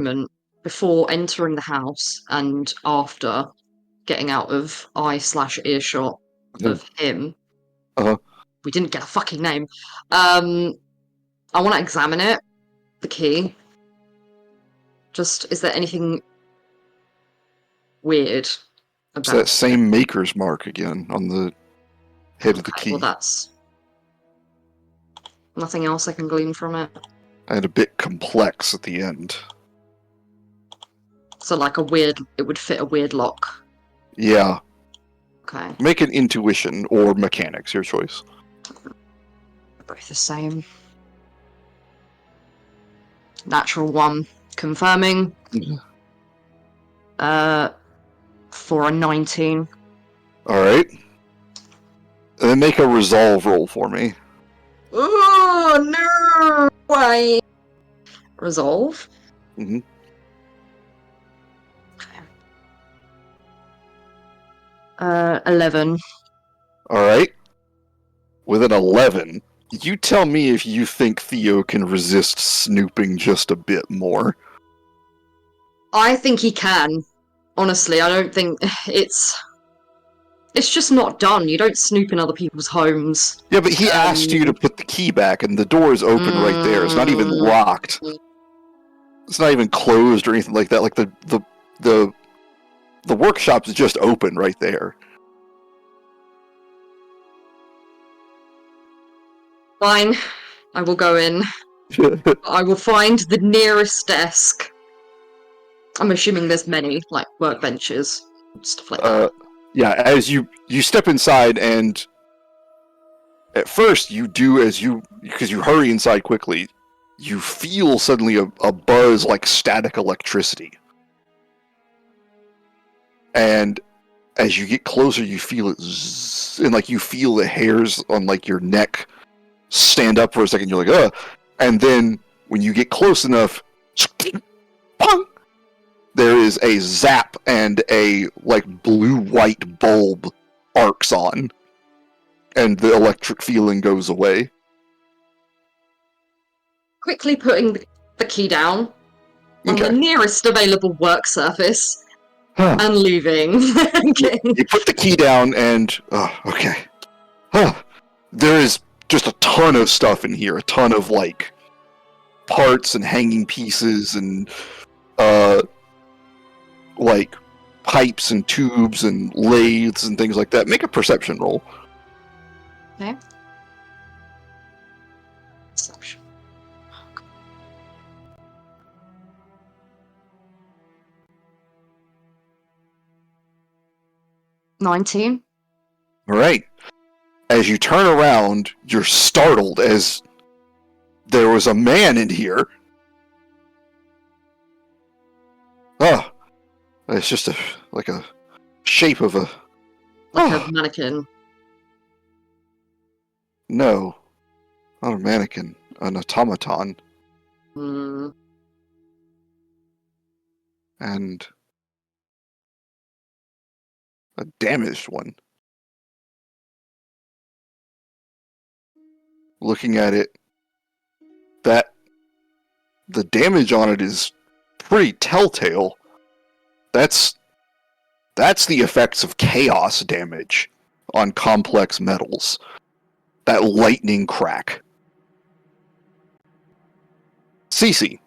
moment before entering the house and after getting out of eye/earshot of him. Uh-huh. We didn't get a fucking name. I want to examine it, the key. Just, is there anything weird It's about that same maker's mark again on the head of the key. Well, that's nothing else I can glean from it. And a bit complex at the end. So like it would fit a weird lock. Yeah. Okay. Make an intuition or mechanics, your choice. Both the same. Natural 1. Confirming. For a 19. Alright. And then make a resolve roll for me. Oh, no! Why? Resolve? Mm-hmm. Okay. 11. Alright. With an 11, you tell me if you think Theo can resist snooping just a bit more. I think he can. Honestly, I don't think it's just not done. You don't snoop in other people's homes. Yeah, but he asked you to put the key back, and the door is open right there. It's not even locked. It's not even closed or anything like that. Like the workshop's just open right there. Fine. I will go in. I will find the nearest desk. I'm assuming there's many, like, workbenches, stuff like that. Yeah, as you step inside, and at first you do because you hurry inside quickly, you feel suddenly a buzz like static electricity. And as you get closer, you feel it zzz, and like you feel the hairs on like your neck stand up for a second. You're like, ugh. And then when you get close enough, pong, there is a zap and a like blue-white bulb arcs on, and the electric feeling goes away. Quickly putting the key down on the nearest available work surface and leaving. You put the key down and okay. There is just a ton of stuff in here, a ton of like parts and hanging pieces and like pipes and tubes and lathes and things like that. Make a perception roll. Okay. Perception. 19. All right. As you turn around, you're startled as there was a man in here. Oh, it's just a shape of a a mannequin. No, not a mannequin, an automaton. And a damaged one. Looking at it, the damage on it is pretty telltale. That's the effects of chaos damage on complex metals. That lightning crack. Cece.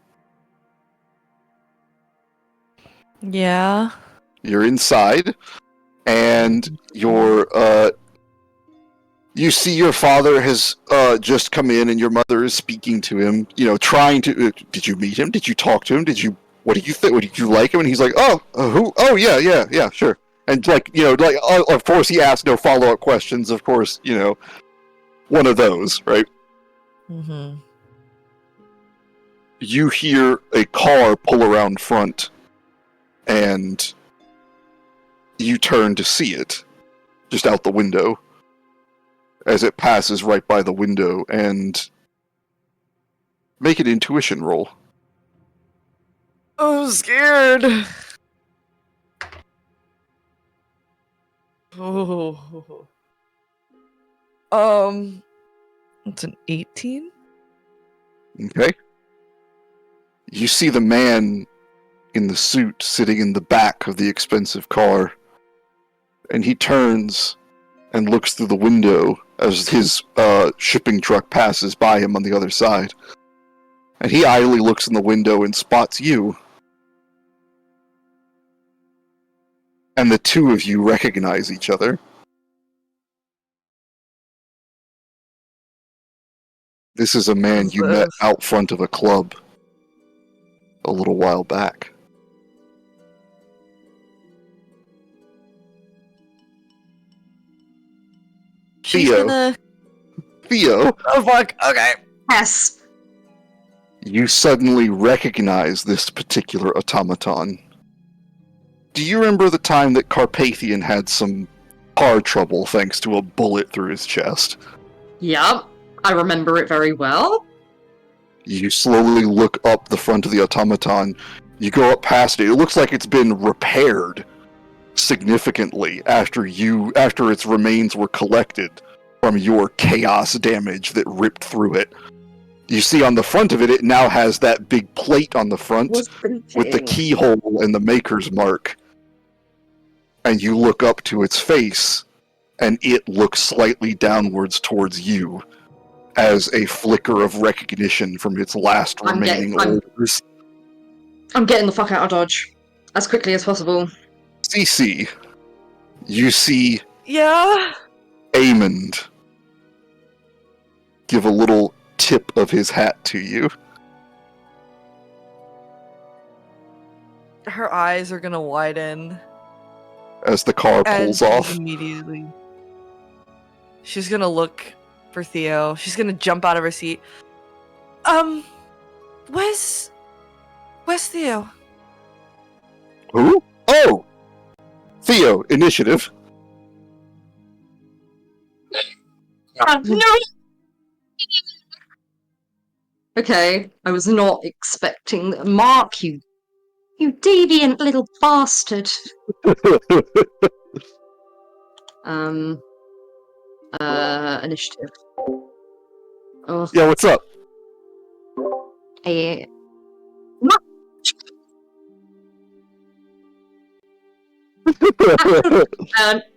Yeah. You're inside, and you see your father has just come in, and your mother is speaking to him. You know, trying to. Did you meet him? Did you talk to him? What do you think? Did you like him? And he's like, who? Oh, yeah, sure. And like, of course he asked no follow-up questions. Of course, one of those, right? Mm-hmm. You hear a car pull around front, and you turn to see it, just out the window, as it passes right by the window, and make an intuition roll. I'm scared. Oh. It's an 18. Okay. You see the man in the suit sitting in the back of the expensive car. And he turns and looks through the window as his shipping truck passes by him on the other side. And he idly looks in the window and spots you. And the two of you recognize each other. This is a man you met out front of a club a little while back. She's Theo. Oh fuck, okay. Yes. You suddenly recognize this particular automaton. Do you remember the time that Carpathian had some car trouble thanks to a bullet through his chest? Yep. I remember it very well. You slowly look up the front of the automaton. You go up past it. It looks like it's been repaired significantly after its remains were collected from your chaos damage that ripped through it. You see on the front of it, it now has that big plate on the front with the keyhole and the maker's mark. And you look up to its face, and it looks slightly downwards towards you as a flicker of recognition from its last remaining orders. I'm getting the fuck out of Dodge as quickly as possible. Cece, you see Yeah? Amond give a little tip of his hat to you. Her eyes are gonna widen. As the car pulls off. Immediately. She's gonna look for Theo. She's gonna jump out of her seat. Where's Theo? Who? Oh! Theo, initiative. No! Okay, I was not expecting Mark, you deviant little bastard. Initiative. Oh, Yeah, what's up?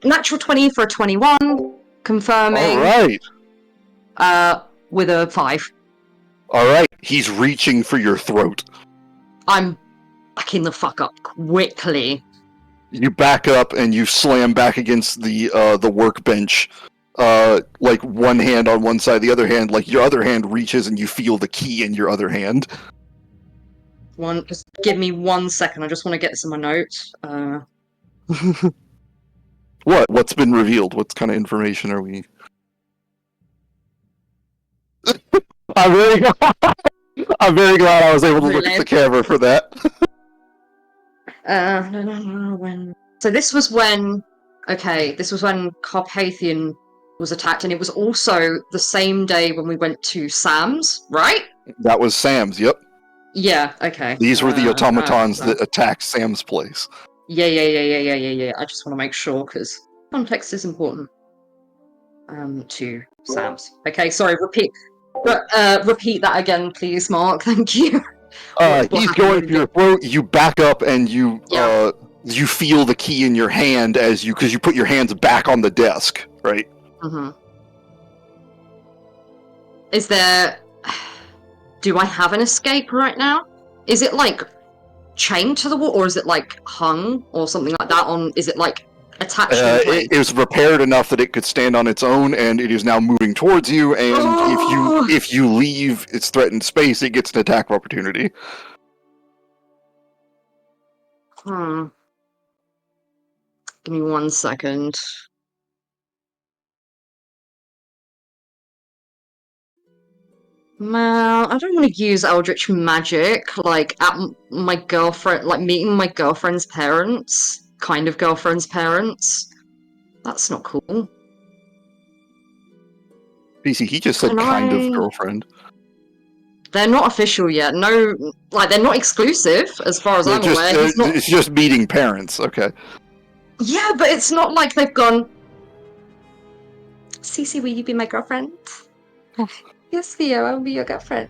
Natural 20 for a 21, confirming. Alright. With a 5. Alright, he's reaching for your throat. I'm backing the fuck up quickly. You back up and you slam back against the workbench. Like one hand on one side, the other hand, like your other hand reaches and you feel the key in your other hand. Just give me 1 second, I just want to get this in my notes. What's been revealed? What kind of information are we... I'm very glad I was able to look at the camera for that. So this was when Carpathian was attacked, and it was also the same day when we went to Sam's, right? That was Sam's, yep. Yeah, okay. These were the automatons that attacked Sam's place. Yeah. I just want to make sure, because context is important. To Sam's. Okay, sorry, repeat that again, please, Mark. Thank you. He's going for your throat. You back up and you feel the key in your hand because you put your hands back on the desk, right? Mm-hmm. Is there... Do I have an escape right now? Is it, like, chained to the wall, or is it, like, hung, or something like that on... Is it, like, attached to the plate? It was repaired enough that it could stand on its own, and it is now moving towards you, and if you leave its threatened space, it gets an attack of opportunity. Give me 1 second. Well, I don't want to use Eldritch Magic, like, at my girlfriend, like, meeting my girlfriend's parents. Kind of girlfriend's parents. That's not cool. Cece, he just said kind of girlfriend. They're not official yet. No, like, they're not exclusive, as far as I'm aware. It's just meeting parents, okay. Yeah, but it's not like they've gone... Cece, will you be my girlfriend? Yes, Theo, I'll be your girlfriend.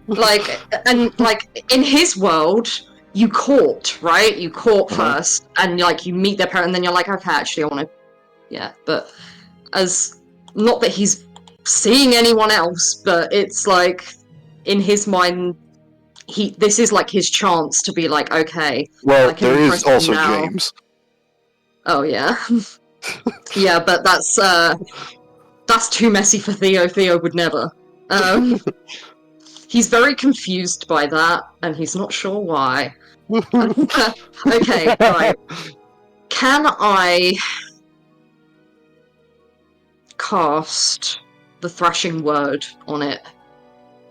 Like, and, like, in his world, you court, right? You court Uh-huh. first, and like you meet their parent, and then you're like, okay, actually, I want to, yeah. But as not that he's seeing anyone else, but it's like in his mind, this is like his chance to be like, okay, Well, I can there impress is them also now. James. Oh yeah, yeah, but that's too messy for Theo. Theo would never. He's very confused by that, and he's not sure why. Okay, right. Can I cast the Thrashing Word on it?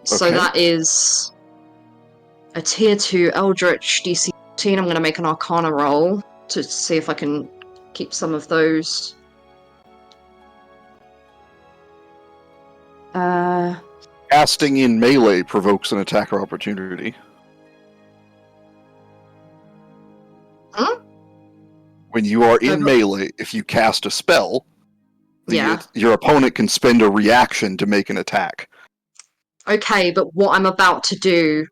So Okay. that is a tier 2 Eldritch DC 14. I'm going to make an Arcana roll to see if I can keep some of those. Casting in melee provokes an attacker opportunity. Huh? When you are in No, melee, if you cast a spell, yeah. your opponent can spend a reaction to make an attack. Okay, but what I'm about to do,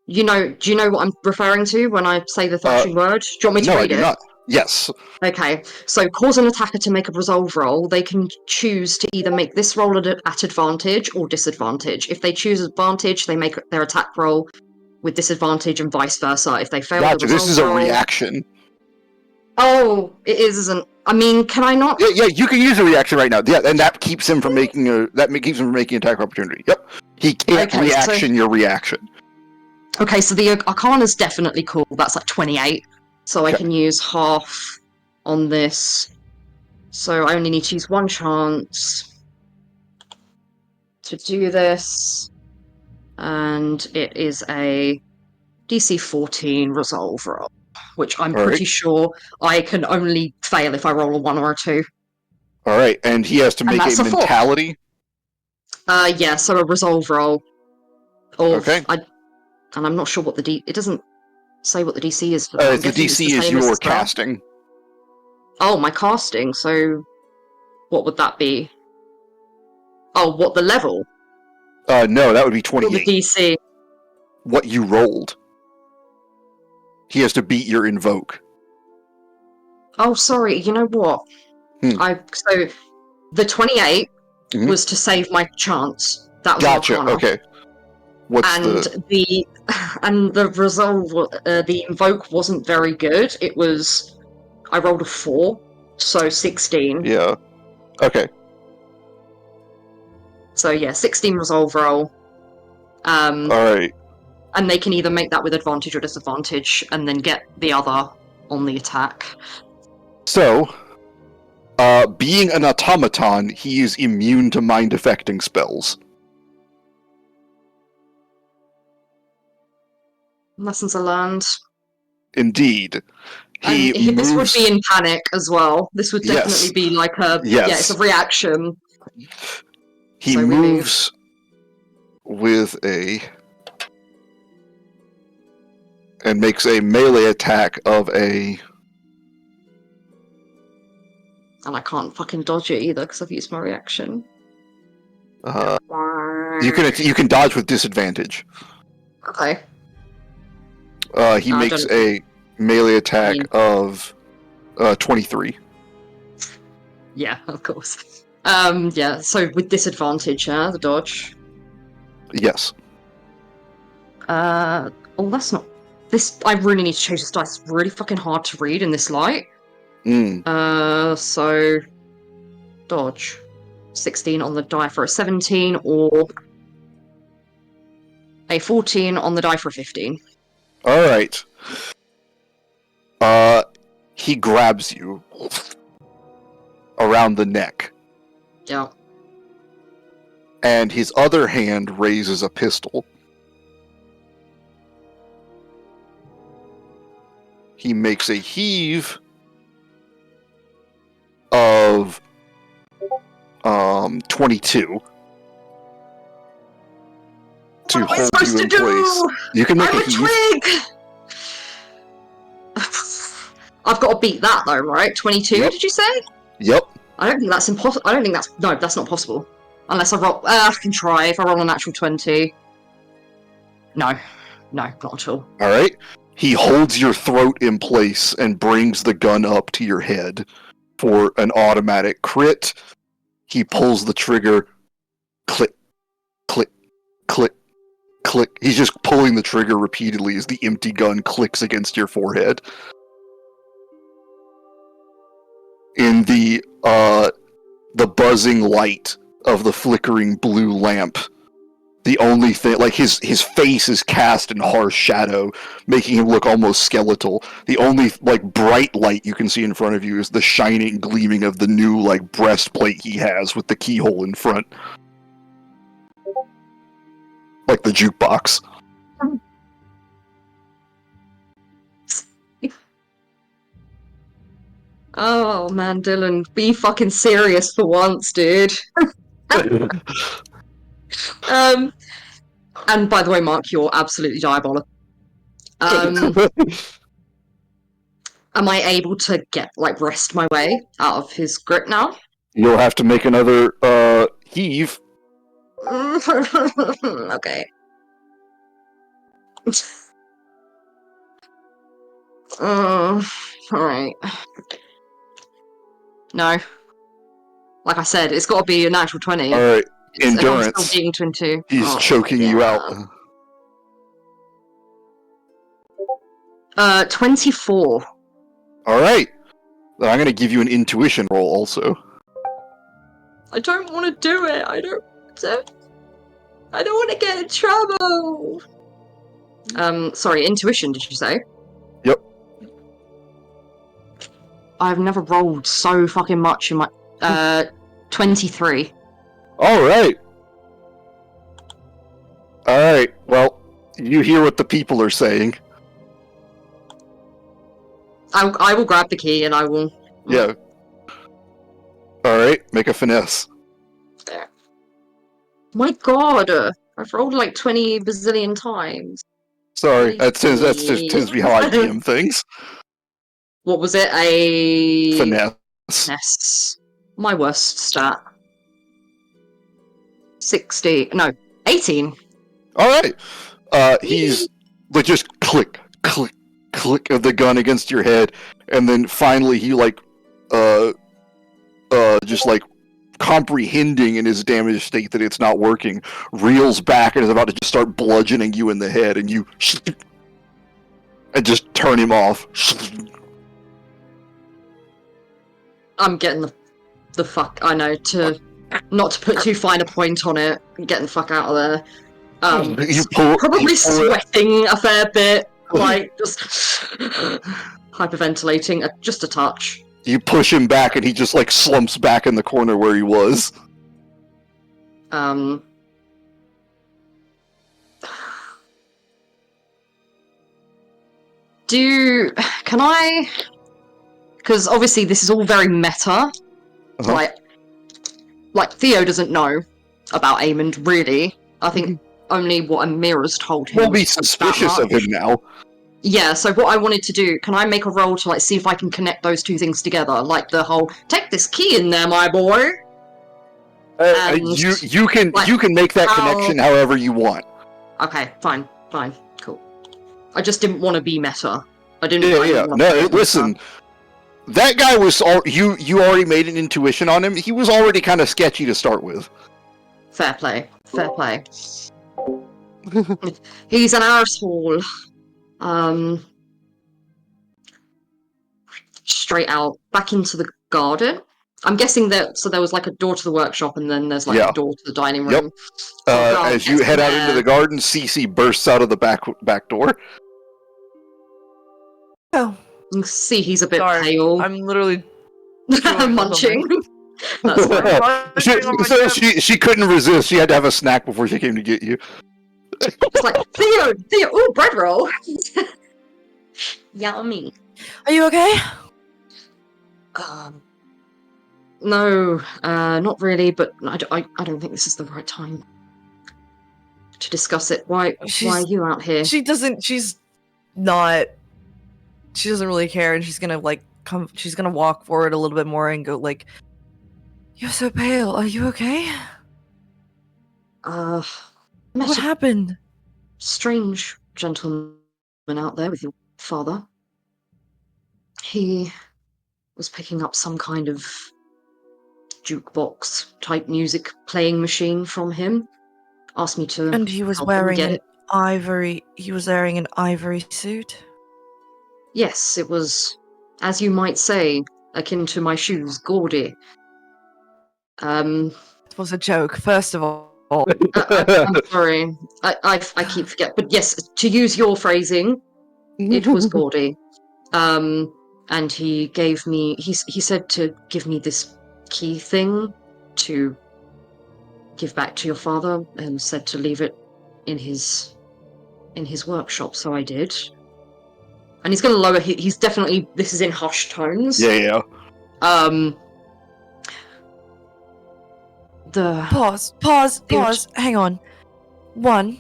do you know what I'm referring to when I say the Thrashing Word? Do you want me to No, I read do it? not. Yes. Okay, so cause an attacker to make a resolve roll. They can choose to either make this roll at advantage or disadvantage. If they choose advantage, they make their attack roll with disadvantage and vice versa. If they fail the Gotcha. This resolve is a roll... reaction. Oh, it isn't. I mean, can I not? Yeah, you can use a reaction right now. Yeah, and that keeps him from making an attack opportunity. Yep. He can't Okay, reaction your reaction. Okay, so the Arcana's definitely cool. That's like 28. So I Okay. can use half on this. So I only need to use one chance to do this. And it is a DC 14 resolve roll, which I'm All pretty right. sure I can only fail if I roll a 1 or a 2. All right, and he has to And make that's a a 4. mentality. Yeah, so a resolve roll. Of, Okay. and I'm not sure what it doesn't say what the DC is for that. I'm The guessing it's DC the is same as your the spell. casting. Oh, my casting, so what would that be? Oh, what, the level? No, that would be Or the 28. DC? What you rolled. He has to beat your invoke. Oh, sorry, you know what? So, the 28 was to save my chance. That was Gotcha. Arcana. Okay. What's And the resolve, the invoke wasn't very good. It was, I rolled a 4, so 16. Yeah. Okay. So yeah, 16 resolve roll. All right. And they can either make that with advantage or disadvantage, and then get the other on the attack. So, being an automaton, he is immune to mind-affecting spells. Lessons are learned. Indeed. And this would be in panic as well. This would definitely be like it's a reaction. He moves with and makes a melee attack of a... And I can't fucking dodge it either because I've used my reaction. You can dodge with disadvantage. Okay. He makes a melee attack of 23. Yeah, of course. Yeah, so with disadvantage, the dodge. Yes. Oh, that's not... This, I really need to change this dice. It's really fucking hard to read in this light. So... Dodge. 16 on the die for a 17, or... a 14 on the die for a 15. Alright. He grabs you around the neck. Yeah. And his other hand raises a pistol. He makes a heave of 22 to hold you in place. You can make a heave. Twig! I've got to beat that though, right? 22, Yep. Did you say? Yep. I don't think that's impossible. No, that's not possible. Unless I roll... I can try if I roll a natural 20. No, not at all. Alright. He holds your throat in place and brings the gun up to your head for an automatic crit. He pulls the trigger. Click, click, click, click. He's just pulling the trigger repeatedly as the empty gun clicks against your forehead. In the buzzing light of the flickering blue lamp, the only thing, like his face is cast in harsh shadow, making him look almost skeletal. The only like bright light you can see in front of you is the shining gleaming of the new like breastplate he has with the keyhole in front, like the jukebox. Oh man, Dylan, be fucking serious for once, dude. And by the way, Mark, you're absolutely diabolical. Am I able to wrest my way out of his grip now? You'll have to make another heave. Okay. Alright. No. Like I said, it's got to be a natural 20. Alright, I'm endurance. still beating 22. He's choking you out. 24. Alright. I'm going to give you an intuition roll also. I don't want to do it. I don't want to get in trouble. Sorry, intuition, did you say? Yep. I've never rolled so fucking much in my... 23. Alright. Alright, well, you hear what the people are saying. I will grab the key and I will... Yeah. Alright, make a finesse. There. My god! I've rolled like 20 bazillion times. Sorry, that just tends to be how I DM things. What was it? A... Finesse. Finesse. My worst stat. 60... No, 18. Alright. He's like just click, click, click of the gun against your head, and then finally he just like comprehending in his damaged state that it's not working, reels back and is about to just start bludgeoning you in the head, and you and just turn him off. I'm getting the fuck... I know, not to put too fine a point on it, I'm getting the fuck out of there. Probably sweating a fair bit, like, just hyperventilating, just a touch. You push him back and he just like slumps back in the corner where he was. Can I... Because obviously this is all very meta. Uh-huh. Like Theo doesn't know about Aemond, really. I think only what Emiera's told him. We'll be suspicious of him now. Yeah, so what I wanted to do, can I make a roll to see if I can connect those two things together? Like the whole, take this key in there, my boy! You can make that connection however you want. Okay, fine, cool. I just didn't want to be meta. I didn't. Yeah. No, listen. That guy was you already made an intuition on him. He was already kind of sketchy to start with. Fair play. He's an arsehole. Straight out back into the garden. I'm guessing that there was like a door to the workshop, and then there's like a door to the dining room. Yep. As you head out into the garden, Cece bursts out of the back door. Oh. You can see he's a bit Sorry, pale. I'm literally munching. That's fine. She couldn't resist. She had to have a snack before she came to get you. It's like, Theo, ooh, bread roll. Yummy. Are you okay? No, not really, but I don't think this is the right time to discuss it. Why are you out here? She doesn't really care, and she's gonna walk forward a little bit more and go like, "You're so pale. Are you okay? What happened? Strange gentleman out there with your father. He was picking up some kind of jukebox type music playing machine from him. Asked me to And he was help him wearing get an it. ivory suit? Yes, it was, as you might say, akin to my shoes, gaudy. It was a joke, first of all. I'm sorry. I keep forgetting. But yes, to use your phrasing, it was gaudy. And he gave me. He said to give me this key thing to give back to your father, and said to leave it in his workshop. So I did. And he's going to lower. He's definitely. This is in hushed tones. Yeah. The Pause. Hang on. One,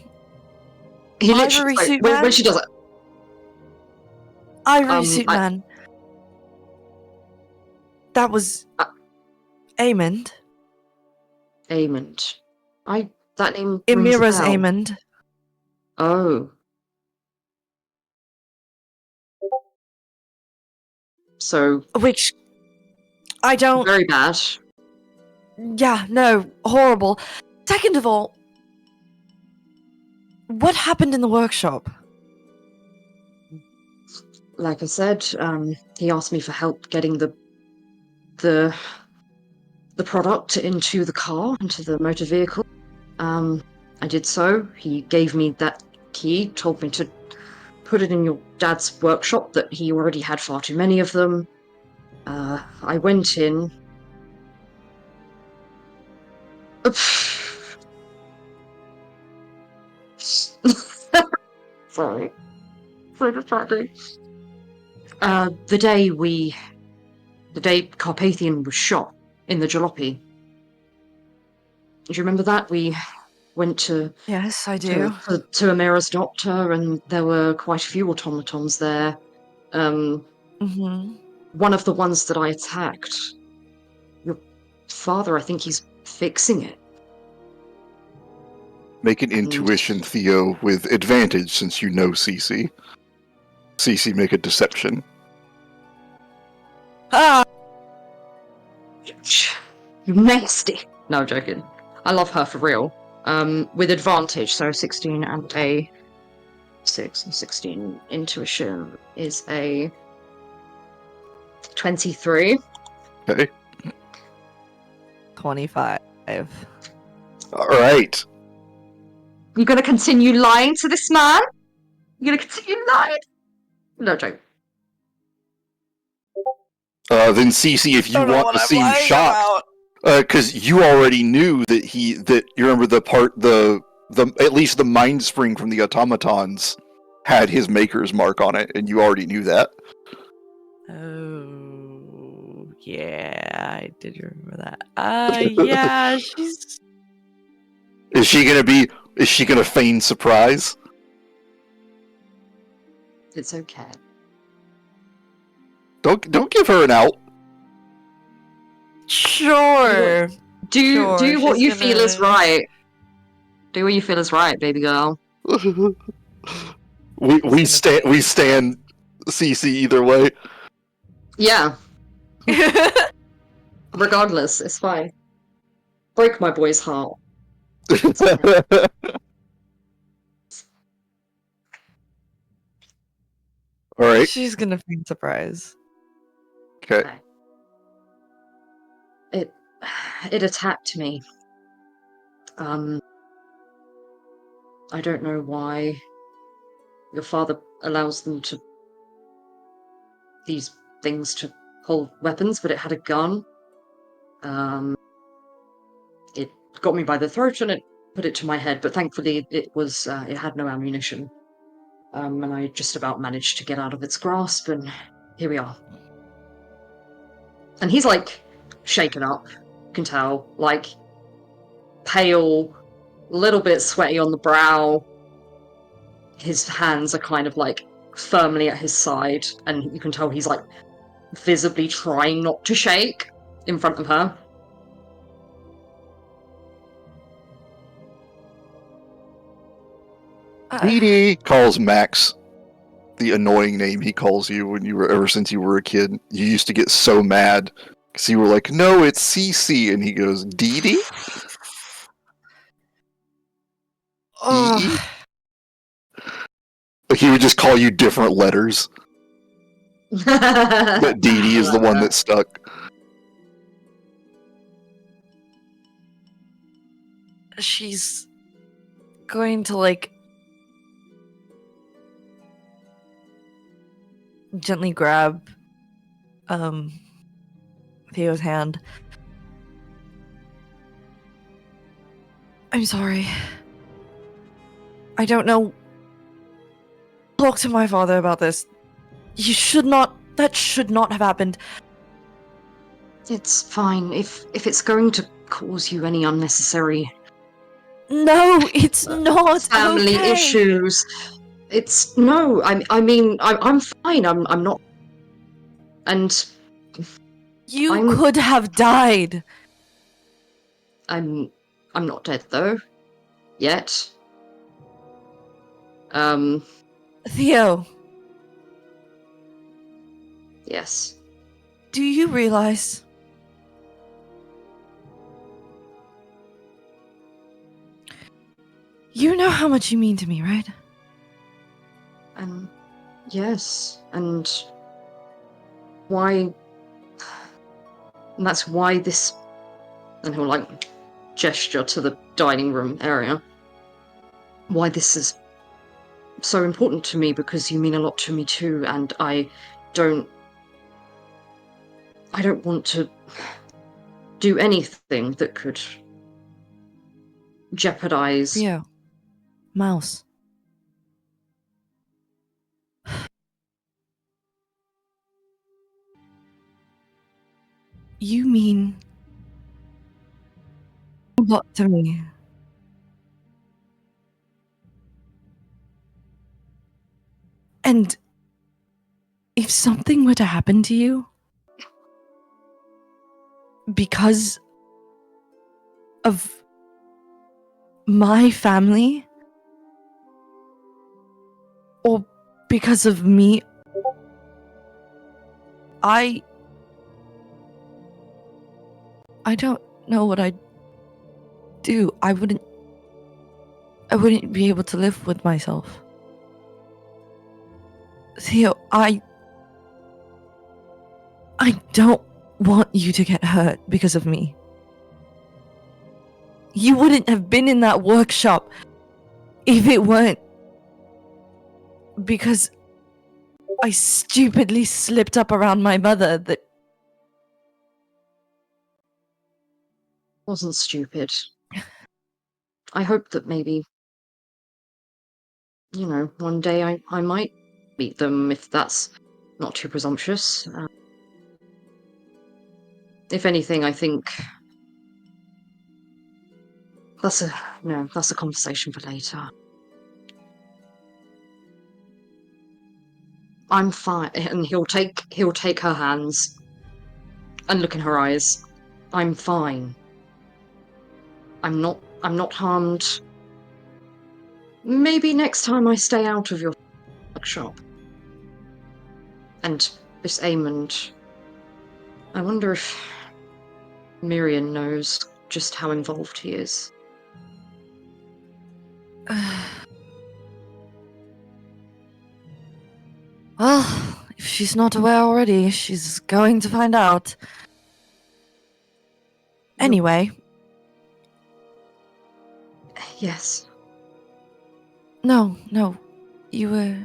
he literally ivory suit when man? she does it. Ivory suit I- man. That was Amond. Amond. That name rings a Emiera's bell. Amond. Oh. So Which I don't. very bad. Yeah, no, horrible. Second of all, what happened in the workshop? Like I said, he asked me for help getting the product into the car, into the motor vehicle. I did so. He gave me that key, told me to put it in your dad's workshop, that he already had far too many of them. I went in. Sorry. So distracting. The day Carpathian was shot in the jalopy. Do you remember that? We went to Yes, I do. to Emiera's doctor, and there were quite a few automatons there. Mm-hmm. One of the ones that I attacked. Your father, I think he's fixing it. Make an intuition, Theo, with advantage since you know Cece. Cece, make a deception. Ah! You nasty. No, joking. I love her for real. With advantage, so 16 and a 6 and 16 intuition is a 23. Okay. 25. All right. You gonna continue lying to this man? You gonna continue lying? No joke. Then Cece, if you want to seem shocked, because you already knew that you remember the at least the mind spring from the automatons had his maker's mark on it, and you already knew that. Oh, yeah, I did remember that. Yeah, she's... Is she gonna feign surprise? It's okay. Don't give her an out. Sure. Do what she's you feel is gonna- right. Do what you feel is right, baby girl. we stand CC either way. Yeah. Regardless, it's fine. Break my boy's heart. All right. She's gonna feign surprise. Okay. It attacked me. I don't know why your father allows these things to hold weapons, but it had a gun. It got me by the throat and it put it to my head, but thankfully it had no ammunition. And I just about managed to get out of its grasp, and here we are. And he's like shaken up, you can tell, like pale, a little bit sweaty on the brow. His hands are kind of like firmly at his side, and you can tell he's like visibly trying not to shake in front of her. Edie calls Max. the annoying name he calls you when you were ever since you were a kid. You used to get so mad because you were like, "No, it's Cece," and he goes, "Dee Dee." Oh, Like he would just call you different letters. But Dee Dee I is the like one that. that stuck. she's going to like gently grab Theo's hand. I'm sorry. I don't know. Talk to my father about this. You should not. That should not have happened. It's fine if it's going to cause you any unnecessary No, it's not family okay. issues. It's no. I mean, I'm fine. I'm not. And You I'm could have died. I'm not dead though. Yet. Theo, Yes. do you realize you know how much you mean to me, right? Yes. And why? And that's why this. And he'll like gesture to the dining room area. Why this is so important to me, because you mean a lot to me too, and I don't want to do anything that could jeopardize. Theo, Mouse. You mean a lot to me. And if something were to happen to you because of my family or because of me, I don't know what I'd do. I wouldn't be able to live with myself. Theo, I don't want you to get hurt because of me. You wouldn't have been in that workshop if it weren't because I stupidly slipped up around my mother that Wasn't stupid. I hope that maybe, one day I might meet them, if that's not too presumptuous. If anything, I think that's a conversation for later. I'm fine, and he'll take her hands and look in her eyes. I'm fine. I'm not harmed. Maybe next time I stay out of your workshop. And this Amond, I wonder if Miriam knows just how involved he is. well, if she's not aware already, she's going to find out. Anyway, Yes. no, you were...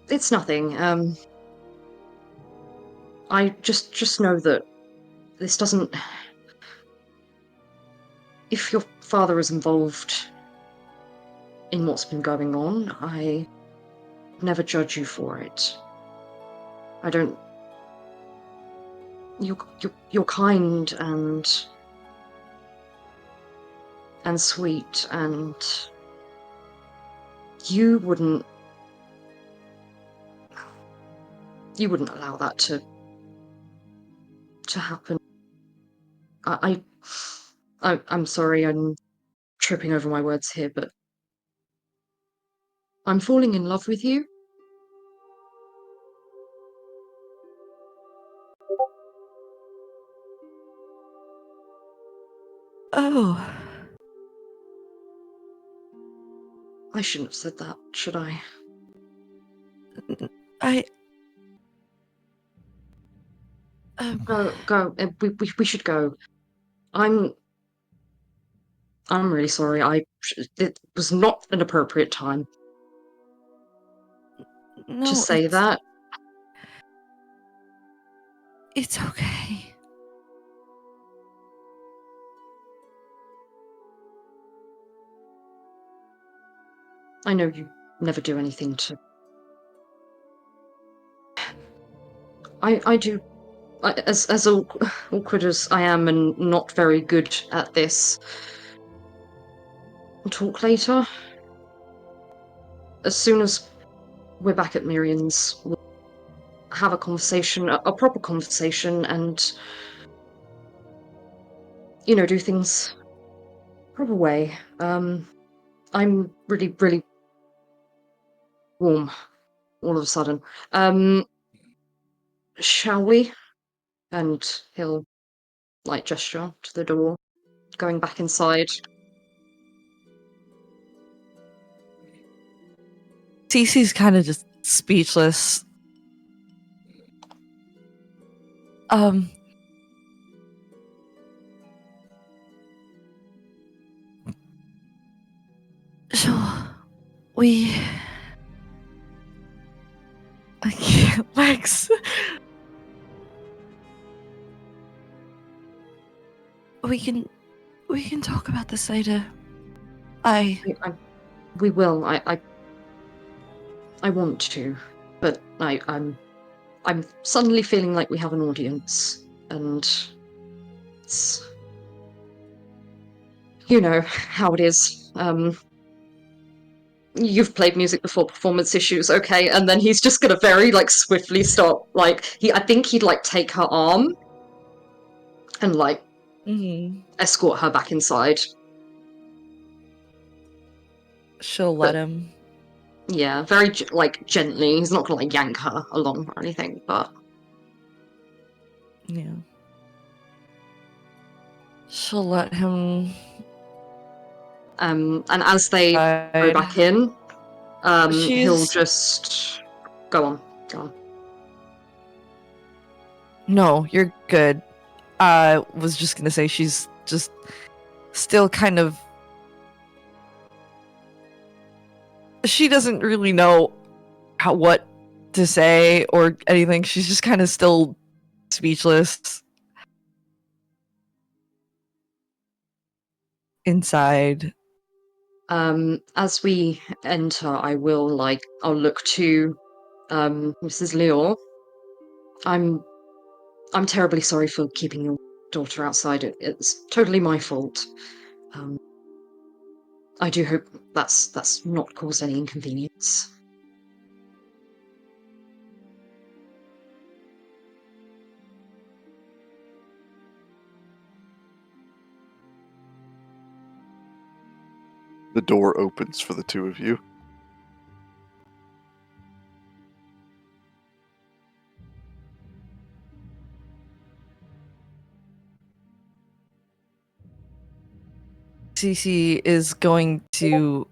It's nothing. I just know that this doesn't... If your father is involved in what's been going on, I never judge you for it. I don't... You're kind and sweet, and you wouldn't allow that to happen. I'm sorry, I'm tripping over my words here, but I'm falling in love with you. Oh. I shouldn't have said that, should I? I... Go. We should go. I'm really sorry. It was not an appropriate time to No, say that. it's okay. I know you never do anything to... I do... as awkward as I am and not very good at this, we'll talk later. As soon as we're back at Miriam's, we'll have a conversation, a proper conversation, and, do things proper way. I'm really, really warm all of a sudden. Shall we? And he'll, gesture to the door, going back inside. Cece's kind of just speechless. So, we... I can't, Lex. We can talk about this later. We will. I want to, but I'm suddenly feeling like we have an audience, and it's, you know how it is. You've played music before, performance issues, okay? And then he's just gonna very swiftly stop. I think he'd take her arm and escort her back inside. She'll let him. Yeah, very gently. He's not gonna yank her along or anything, but Yeah. She'll let him. and as they go back in, he'll just go on. No, you're good. I was just gonna say she's just still kind of... She doesn't really know what to say or anything. She's just kind of still speechless inside. As we enter, I'll look to Mrs. Leor. I'm terribly sorry for keeping your daughter outside. It's totally my fault. I do hope that's not caused any inconvenience. The door opens for the two of you. Cece is going to,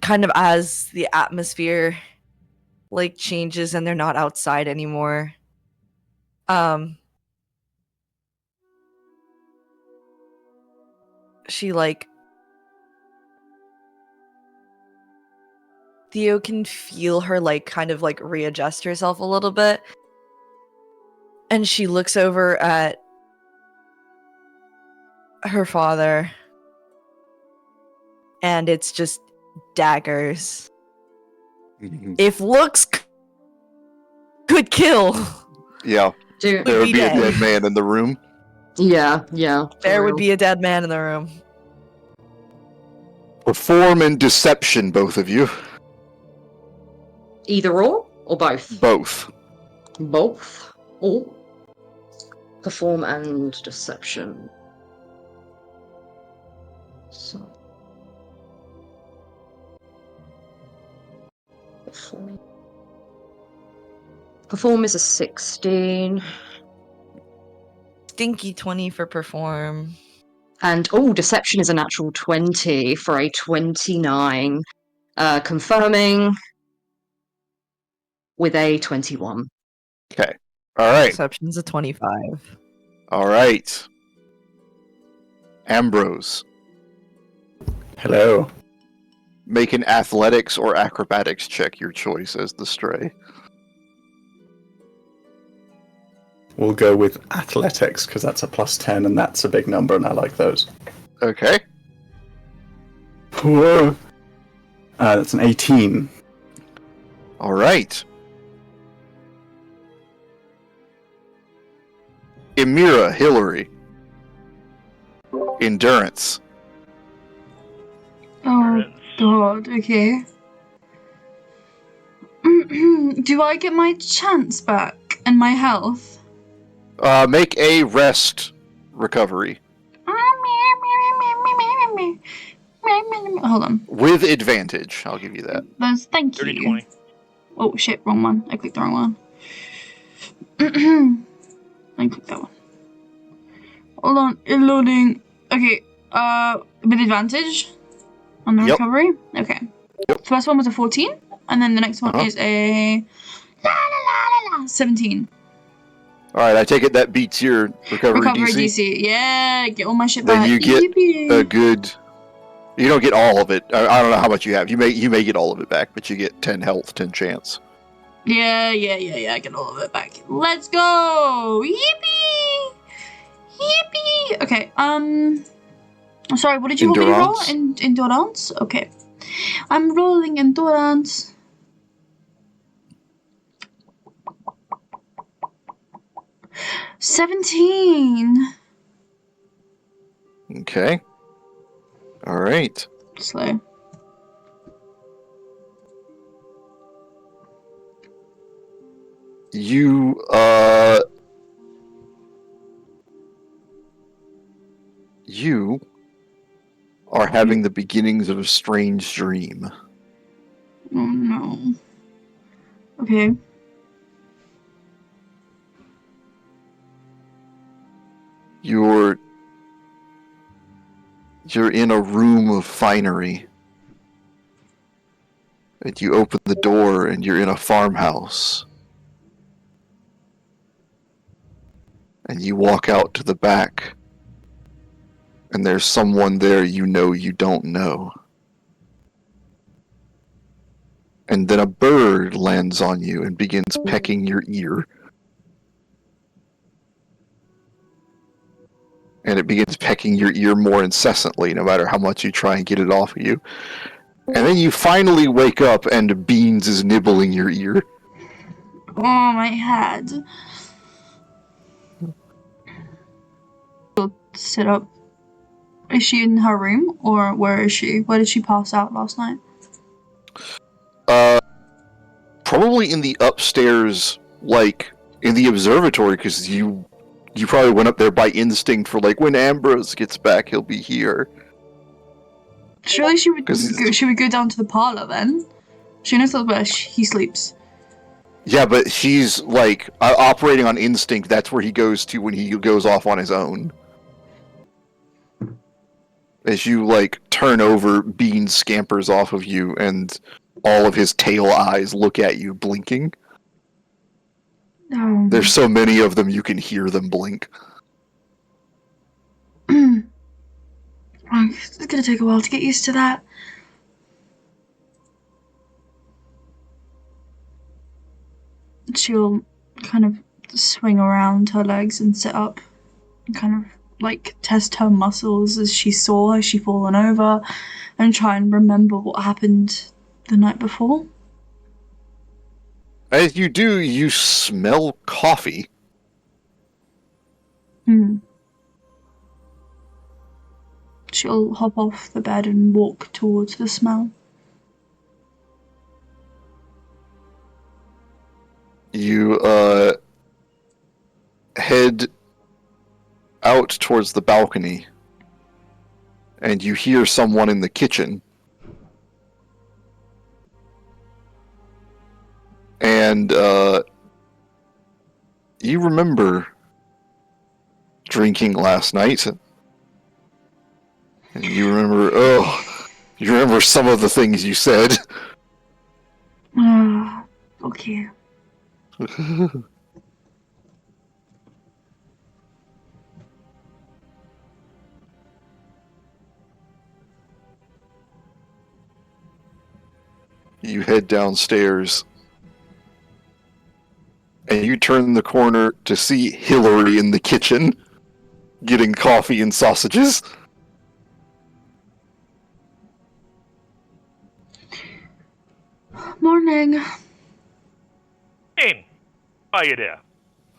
kind of as the atmosphere changes and they're not outside anymore, she Theo can feel her kind of readjust herself a little bit, and she looks over at her father, and it's just daggers. If looks could kill, yeah, there would be a dead man in the room. Yeah. There would be a dead man in the room. Perform in deception, both of you. Either or both? Both. Both? Or perform and deception. So Perform is a 16. Stinky 20 for perform. And, deception is a natural 20 for a 29. Confirming with a 21. Okay. All right. Perception's a 25. All right. Ambrose. Hello. Make an athletics or acrobatics check, your choice, as the stray. We'll go with athletics, because that's a +10, and that's a big number, and I like those. Okay. Whoa. That's an 18. All right. Emiera, Hilary. Endurance. Oh god, okay. Do I get my chance back and my health? Make a rest recovery. Hold on. With advantage, I'll give you that. Thank you. 30-20. Oh shit, wrong one. I clicked the wrong one. I clicked that one. Hold on, it's loading. Okay, with advantage on the Yep. recovery? Okay. Yep. First one was a 14, and then the next one is a 17. Alright, I take it that beats your recovery DC. DC. Yeah, get all my shit back. Then you get Yippee. a good... You don't get all of it. I don't know how much you have. You may get all of it back, but you get 10 health, 10 chance. Yeah, I get all of it back. Let's go! Yippee! Yippee! Okay, sorry, what did you want me to roll? Endurance? Okay. I'm rolling endurance. $17. Okay. Alright. Slow. You, You are having the beginnings of a strange dream. Oh no. Okay. You're in a room of finery. And you open the door and you're in a farmhouse. And you walk out to the back. And there's someone there you don't know. And then a bird lands on you and begins pecking your ear. And it begins pecking your ear more incessantly, no matter how much you try and get it off of you. And then you finally wake up and Beans is nibbling your ear. Oh, my head. She'll sit up. Is she in her room, or where is she? Where did she pass out last night? Probably in the upstairs, like, in the observatory, because you probably went up there by instinct for, like, when Ambrose gets back, he'll be here. Surely she would 'Cause she would go down to the parlor then. She knows that's where he sleeps. Yeah, but she's, like, operating on instinct. That's where he goes to when he goes off on his own. As you, like, turn over, Bean scampers off of you, and all of his tail eyes look at you, blinking. Oh. There's so many of them, you can hear them blink. It's gonna take a while to get used to that. She'll kind of swing around her legs and sit up and kind of like test her muscles as she saw her she fallen over and try and remember what happened the night before. As you do, you smell coffee. She'll hop off the bed and walk towards the smell. You, head out towards the balcony, and you hear someone in the kitchen. And you remember drinking last night, and you remember some of the things you said. Okay. You head downstairs, and you turn the corner to see Hilary in the kitchen, getting coffee and sausages. Morning. Hey, how you there?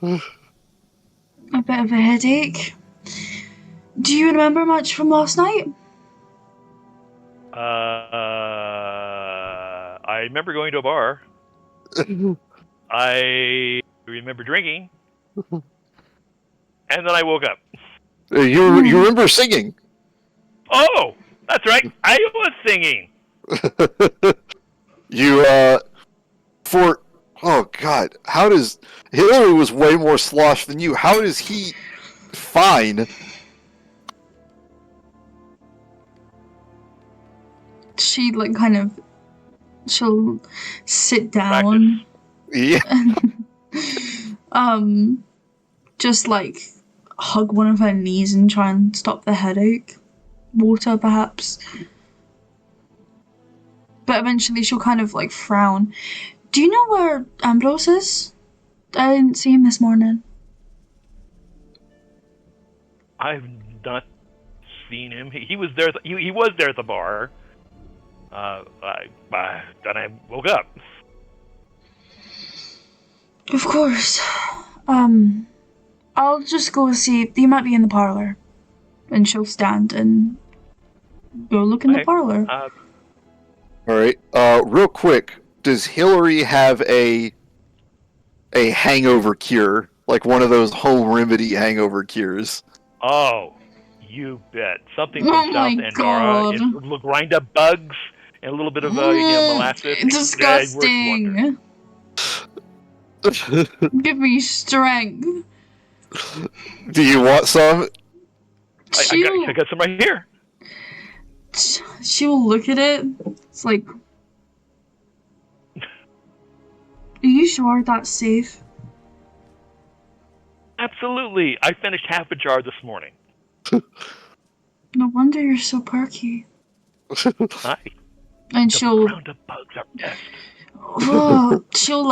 A bit of a headache. Do you remember much from last night? I remember going to a bar. I remember drinking, and then I woke up. You remember singing. Oh, that's right. I was singing. Oh god, how does Hilary was way more sloshed than you? How does he fine? She she'll sit down. Yeah. And, just hug one of her knees and try and stop the headache. Water, perhaps. But eventually she'll frown. Do you know where Ambrose is? I didn't see him this morning. I've not seen him. He was there. He was there at the bar. Then I woke up. Of course. I'll just go see. He might be in the parlor. And she'll stand and go look in the parlor. Alright, real quick, does Hilary have a hangover cure? Like one of those home remedy hangover cures? Oh, you bet. Something Oh from my South Endora. God. It's a little grind up bugs and a little bit of molasses. Disgusting. Give me strength. Do you want some? I got some right here. She will look at it. It's like, are you sure that's safe? Absolutely. I finished half a jar this morning. No wonder you're so perky. Hi. And she'll Ground up bugs are best. she'll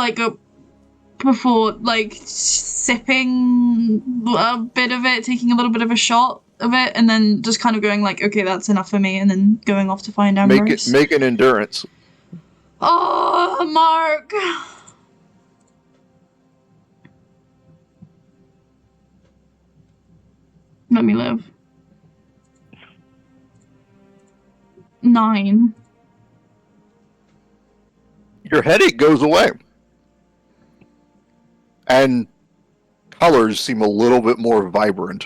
before sipping a bit of it, taking a little bit of a shot of it, and then just kind of going okay, that's enough for me, and then going off to find Ambrose. Make an endurance. Oh, Mark. Let me live. 9. Your headache goes away. And colors seem a little bit more vibrant.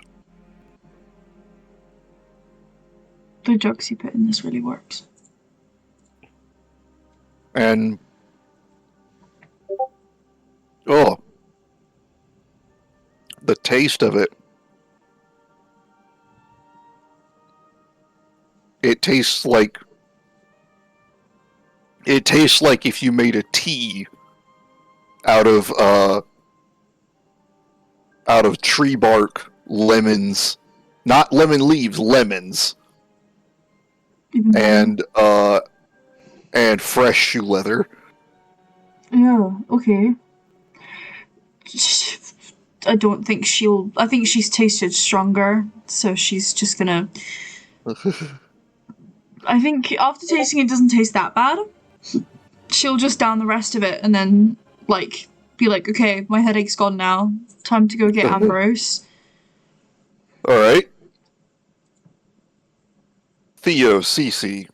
The drugs you put in this really works. And the taste of it. It tastes like if you made a tea out of tree bark, lemons, not lemon leaves, lemons, and fresh shoe leather. Yeah, okay. I don't think I think she's tasted stronger, so she's just gonna... I think after tasting it doesn't taste that bad. She'll just down the rest of it and then, be like, okay, my headache's gone now. Time to go get Ambrose. Alright. Theo, Cece.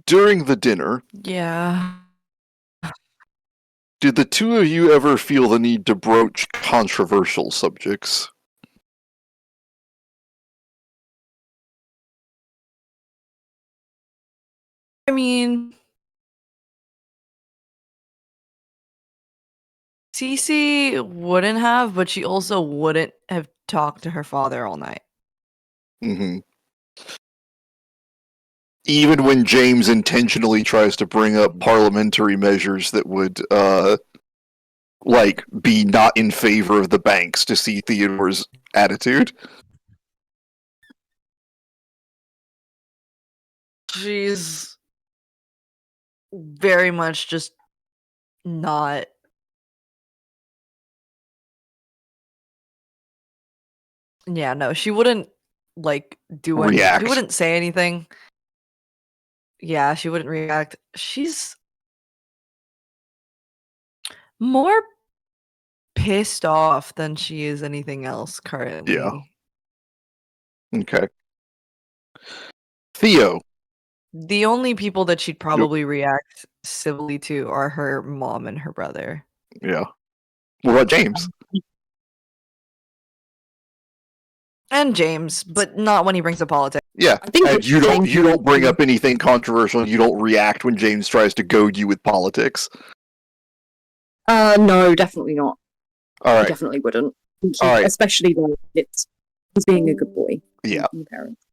During the dinner, Yeah. did the two of you ever feel the need to broach controversial subjects? I mean, Cece wouldn't have, but she also wouldn't have talked to her father all night. Mm-hmm. Even when James intentionally tries to bring up parliamentary measures that would, be not in favor of the banks to see Theodore's attitude. She's very much just not. Yeah, no, she wouldn't do anything. React. She wouldn't say anything. Yeah, she wouldn't react. She's more pissed off than she is anything else currently. Yeah. Okay. Theo. The only people that she'd probably react civilly to are her mom and her brother. Yeah. What about James? And James, but not when he brings up politics. Yeah, I think and you don't bring up anything controversial. You don't react when James tries to goad you with politics. No, definitely not. All I right. definitely wouldn't. All right. Especially when he's being a good boy. Yeah. Parents.